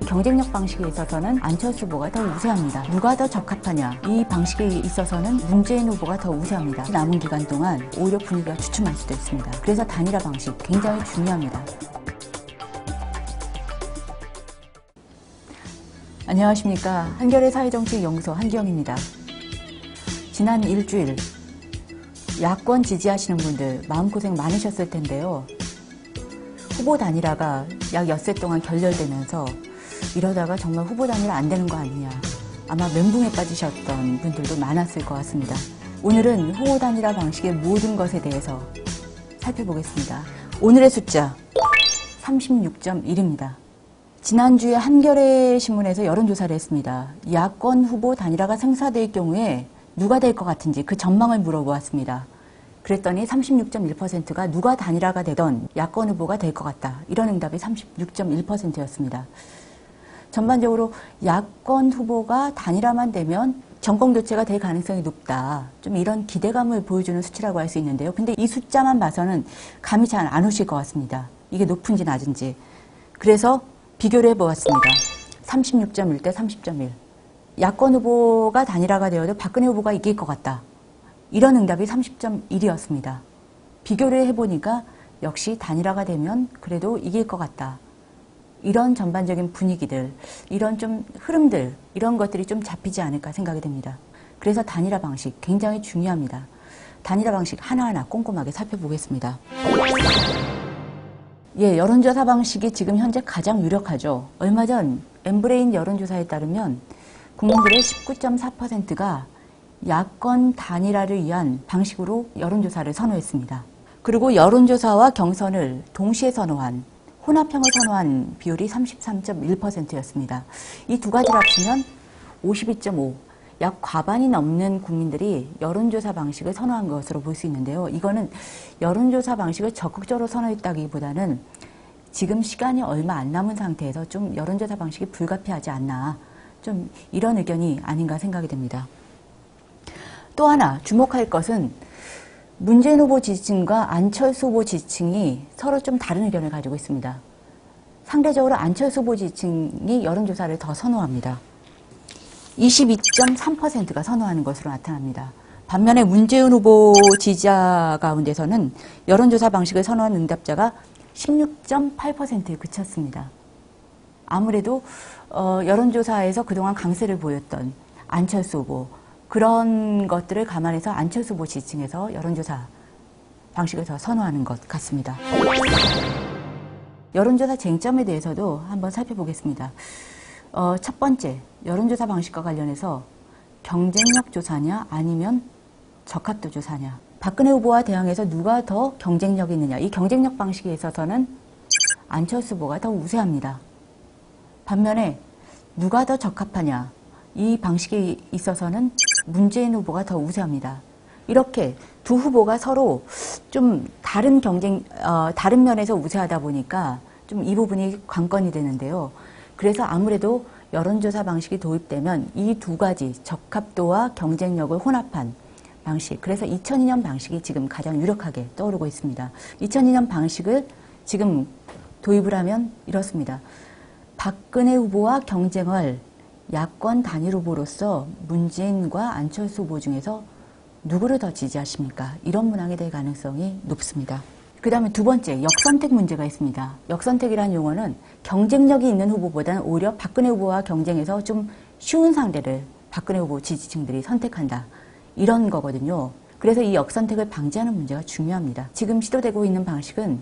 경쟁력 방식에 있어서는 안철수 후보가 더 우세합니다. 누가 더 적합하냐, 이 방식에 있어서는 문재인 후보가 더 우세합니다. 남은 기간 동안 오히려 분위기가 주춤할 수도 있습니다. 그래서 단일화 방식 굉장히 중요합니다. 안녕하십니까. 한겨레 사회정책연구소 한기영입니다. 지난 일주일 야권 지지하시는 분들 마음고생 많으셨을 텐데요. 후보 단일화가 약 엿새 동안 결렬되면서 이러다가 정말 후보 단일화 안 되는 거 아니냐, 아마 멘붕에 빠지셨던 분들도 많았을 것 같습니다. 오늘은 후보 단일화 방식의 모든 것에 대해서 살펴보겠습니다. 오늘의 숫자 36.1입니다. 지난주에 한겨레 신문에서 여론조사를 했습니다. 야권 후보 단일화가 성사될 경우에 누가 될 것 같은지 그 전망을 물어보았습니다. 그랬더니 36.1%가 누가 단일화가 되던 야권 후보가 될 것 같다, 이런 응답이 36.1%였습니다. 전반적으로 야권 후보가 단일화만 되면 정권 교체가 될 가능성이 높다, 좀 이런 기대감을 보여주는 수치라고 할 수 있는데요. 근데 이 숫자만 봐서는 감이 잘 안 오실 것 같습니다. 이게 높은지 낮은지. 그래서 비교를 해보았습니다. 36.1 대 30.1. 야권 후보가 단일화가 되어도 박근혜 후보가 이길 것 같다, 이런 응답이 30.1이었습니다. 비교를 해보니까 역시 단일화가 되면 그래도 이길 것 같다, 이런 전반적인 분위기들, 이런 좀 흐름들, 이런 것들이 좀 잡히지 않을까 생각이 됩니다. 그래서 단일화 방식 굉장히 중요합니다. 단일화 방식 하나하나 꼼꼼하게 살펴보겠습니다. 여론조사 방식이 지금 현재 가장 유력하죠. 얼마 전 엠브레인 여론조사에 따르면 국민들의 19.4%가 야권 단일화를 위한 방식으로 여론조사를 선호했습니다. 그리고 여론조사와 경선을 동시에 선호한, 혼합형을 선호한 비율이 33.1%였습니다. 이 두 가지를 합치면 52.5, 약 과반이 넘는 국민들이 여론조사 방식을 선호한 것으로 볼 수 있는데요. 이거는 여론조사 방식을 적극적으로 선호했다기보다는 지금 시간이 얼마 안 남은 상태에서 좀 여론조사 방식이 불가피하지 않나, 좀 이런 의견이 아닌가 생각이 됩니다. 또 하나 주목할 것은 문재인 후보 지지층과 안철수 후보 지지층이 서로 좀 다른 의견을 가지고 있습니다. 상대적으로 안철수 후보 지지층이 여론조사를 더 선호합니다. 22.3%가 선호하는 것으로 나타납니다. 반면에 문재인 후보 지지자 가운데서는 여론조사 방식을 선호한 응답자가 16.8%에 그쳤습니다. 아무래도 여론조사에서 그동안 강세를 보였던 안철수 후보, 그런 것들을 감안해서 안철수 후보 지지층에서 여론조사 방식을 더 선호하는 것 같습니다. 여론조사 쟁점에 대해서도 한번 살펴보겠습니다. 첫 번째, 여론조사 방식과 관련해서 경쟁력 조사냐 아니면 적합도 조사냐. 박근혜 후보와 대항해서 누가 더 경쟁력이 있느냐. 이 경쟁력 방식에 있어서는 안철수 후보가 더 우세합니다. 반면에 누가 더 적합하냐, 이 방식에 있어서는 문재인 후보가 더 우세합니다. 이렇게 두 후보가 서로 좀 다른 다른 면에서 우세하다 보니까 좀 이 부분이 관건이 되는데요. 그래서 아무래도 여론조사 방식이 도입되면 이 두 가지, 적합도와 경쟁력을 혼합한 방식, 그래서 2002년 방식이 지금 가장 유력하게 떠오르고 있습니다. 2002년 방식을 지금 도입을 하면 이렇습니다. 박근혜 후보와 경쟁을 야권 단일 후보로서 문재인과 안철수 후보 중에서 누구를 더 지지하십니까? 이런 문항이 될 가능성이 높습니다. 그 다음에 두 번째, 역선택 문제가 있습니다. 역선택이라는 용어는 경쟁력이 있는 후보보다는 오히려 박근혜 후보와 경쟁에서 좀 쉬운 상대를 박근혜 후보 지지층들이 선택한다, 이런 거거든요. 그래서 이 역선택을 방지하는 문제가 중요합니다. 지금 시도되고 있는 방식은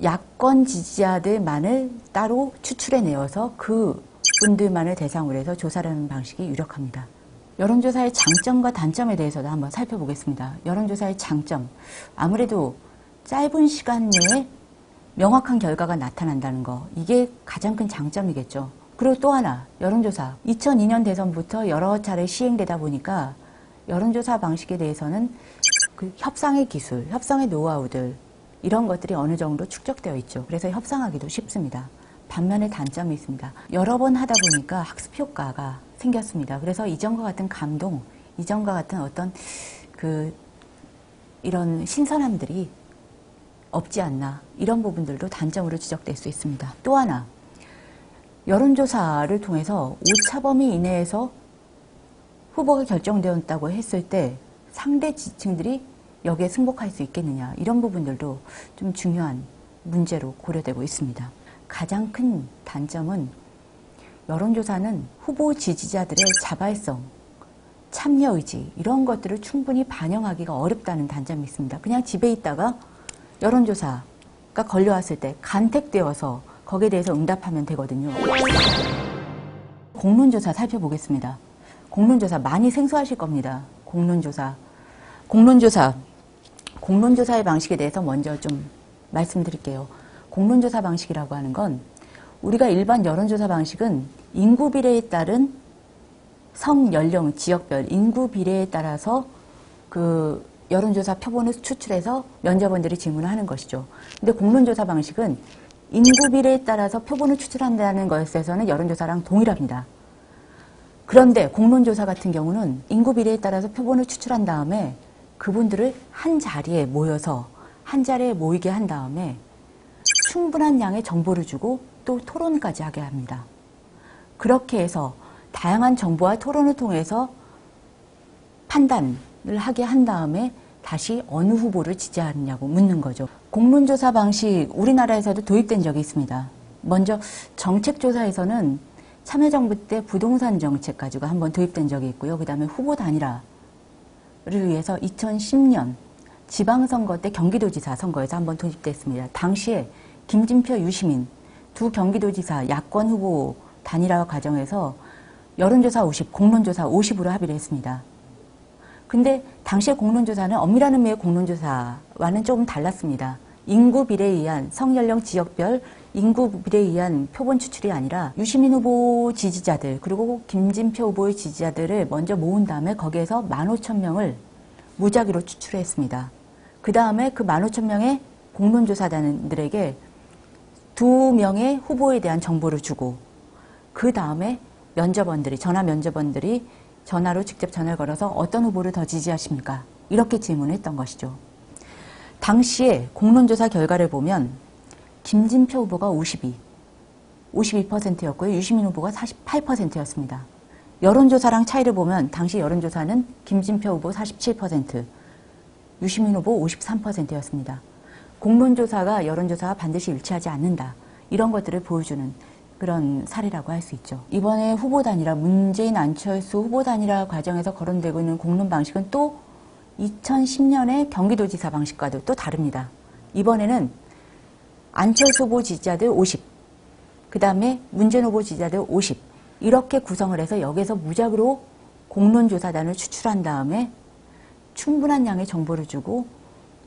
야권 지지자들만을 따로 추출해내어서 그 분들만을 대상으로 해서 조사를 하는 방식이 유력합니다. 여론조사의 장점과 단점에 대해서도 한번 살펴보겠습니다. 여론조사의 장점, 아무래도 짧은 시간 내에 명확한 결과가 나타난다는 거, 이게 가장 큰 장점이겠죠. 그리고 또 하나, 여론조사. 2002년 대선부터 여러 차례 시행되다 보니까 여론조사 방식에 대해서는 그 협상의 기술, 협상의 노하우들, 이런 것들이 어느 정도 축적되어 있죠. 그래서 협상하기도 쉽습니다. 반면에 단점이 있습니다. 여러 번 하다 보니까 학습 효과가 생겼습니다. 그래서 이전과 같은 감동, 이전과 같은 어떤 이런 신선함들이 없지 않나, 이런 부분들도 단점으로 지적될 수 있습니다. 또 하나, 여론조사를 통해서 오차범위 이내에서 후보가 결정되었다고 했을 때 상대 지지층들이 여기에 승복할 수 있겠느냐, 이런 부분들도 좀 중요한 문제로 고려되고 있습니다. 가장 큰 단점은 여론조사는 후보 지지자들의 자발성, 참여의지 이런 것들을 충분히 반영하기가 어렵다는 단점이 있습니다. 그냥 집에 있다가 여론조사가 걸려왔을 때 간택되어서 거기에 대해서 응답하면 되거든요. 공론조사 살펴보겠습니다. 공론조사 많이 생소하실 겁니다. 공론조사의 방식에 대해서 먼저 좀 말씀드릴게요. 공론조사 방식이라고 하는 건 우리가 일반 여론조사 방식은 인구 비례에 따른 성, 연령, 지역별 인구 비례에 따라서 그 여론조사 표본을 추출해서 면접원들이 질문을 하는 것이죠. 근데 공론조사 방식은 인구 비례에 따라서 표본을 추출한다는 것에서는 여론조사랑 동일합니다. 그런데 공론조사 같은 경우는 인구 비례에 따라서 표본을 추출한 다음에 그분들을 한 자리에 모이게 한 다음에 충분한 양의 정보를 주고 또 토론까지 하게 합니다. 그렇게 해서 다양한 정보와 토론을 통해서 판단을 하게 한 다음에 다시 어느 후보를 지지하느냐고 묻는 거죠. 공론조사 방식 우리나라에서도 도입된 적이 있습니다. 먼저 정책조사에서는 참여정부 때 부동산 정책 가지고 한번 도입된 적이 있고요. 그 다음에 후보 단일화를 위해서 2010년 지방선거 때 경기도지사 선거에서 한번 도입됐습니다. 당시에 김진표, 유시민 두 경기도지사 야권 후보 단일화 과정에서 여론조사 50, 공론조사 50으로 합의를 했습니다. 근데 당시의 공론조사는 엄밀한 의미의 공론조사와는 조금 달랐습니다. 인구 비례에 의한 성연령 지역별 인구 비례에 의한 표본 추출이 아니라 유시민 후보 지지자들 그리고 김진표 후보의 지지자들을 먼저 모은 다음에 거기에서 15,000명을 무작위로 추출했습니다. 그 다음에 그 15,000명의 공론조사단들에게 2명의 후보에 대한 정보를 주고 그 다음에 전화 면접원들이 전화로 직접 전화를 걸어서 어떤 후보를 더 지지하십니까? 이렇게 질문을 했던 것이죠. 당시에 공론조사 결과를 보면 김진표 후보가 52%였고요. 유시민 후보가 48%였습니다. 여론조사랑 차이를 보면 당시 여론조사는 김진표 후보 47%, 유시민 후보 53%였습니다. 공론조사가 여론조사와 반드시 일치하지 않는다. 이런 것들을 보여주는 그런 사례라고 할 수 있죠. 이번에 후보 단일화, 문재인 안철수 후보 단일화 과정에서 거론되고 있는 공론 방식은 또 2010년의 경기도지사 방식과도 또 다릅니다. 이번에는 안철수 후보 지지자들 50, 그 다음에 문재인 후보 지지자들 50 이렇게 구성을 해서 여기에서 무작위로 공론조사단을 추출한 다음에 충분한 양의 정보를 주고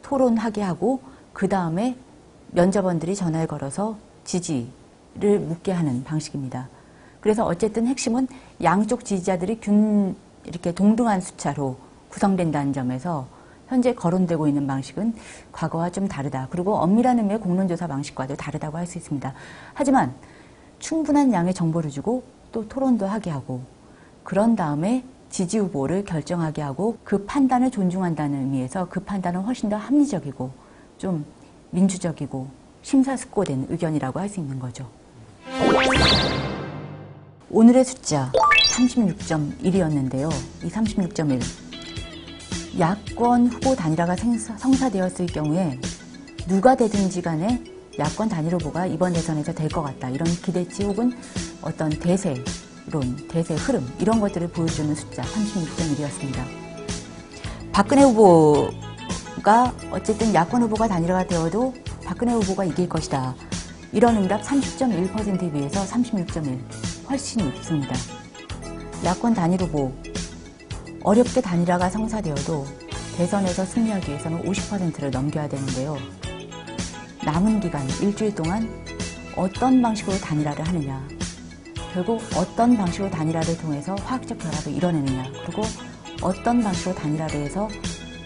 토론하게 하고 그 다음에 면접원들이 전화를 걸어서 지지를 묻게 하는 방식입니다. 그래서 어쨌든 핵심은 양쪽 지지자들이 이렇게 동등한 숫자로 구성된다는 점에서 현재 거론되고 있는 방식은 과거와 좀 다르다. 그리고 엄밀한 의미의 공론조사 방식과도 다르다고 할 수 있습니다. 하지만 충분한 양의 정보를 주고 또 토론도 하게 하고 그런 다음에 지지 후보를 결정하게 하고 그 판단을 존중한다는 의미에서 그 판단은 훨씬 더 합리적이고 좀 민주적이고 심사숙고된 의견이라고 할 수 있는 거죠. 오늘의 숫자 36.1이었는데요. 이 36.1 야권 후보 단일화가 성사되었을 경우에 누가 되든지 간에 야권 단일 후보가 이번 대선에서 될 것 같다. 이런 기대치 혹은 어떤 대세론, 대세 흐름 이런 것들을 보여주는 숫자 36.1이었습니다. 박근혜 후보가 어쨌든 야권 후보가 단일화가 되어도 박근혜 후보가 이길 것이다. 이런 응답 30.1%에 비해서 36.1 훨씬 높습니다. 야권 단일 후보 어렵게 단일화가 성사되어도 대선에서 승리하기 위해서는 50%를 넘겨야 되는데요. 남은 기간 일주일 동안 어떤 방식으로 단일화를 하느냐, 결국 어떤 방식으로 단일화를 통해서 화학적 결합을 이뤄내느냐, 그리고 어떤 방식으로 단일화를 해서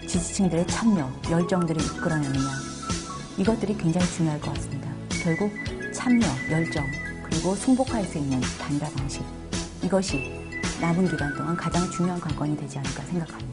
지지층들의 참여, 열정들을 이끌어내느냐, 이것들이 굉장히 중요할 것 같습니다. 결국 참여, 열정, 그리고 승복할 수 있는 단일화 방식, 이것이 남은 기간 동안 가장 중요한 관건이 되지 않을까 생각합니다.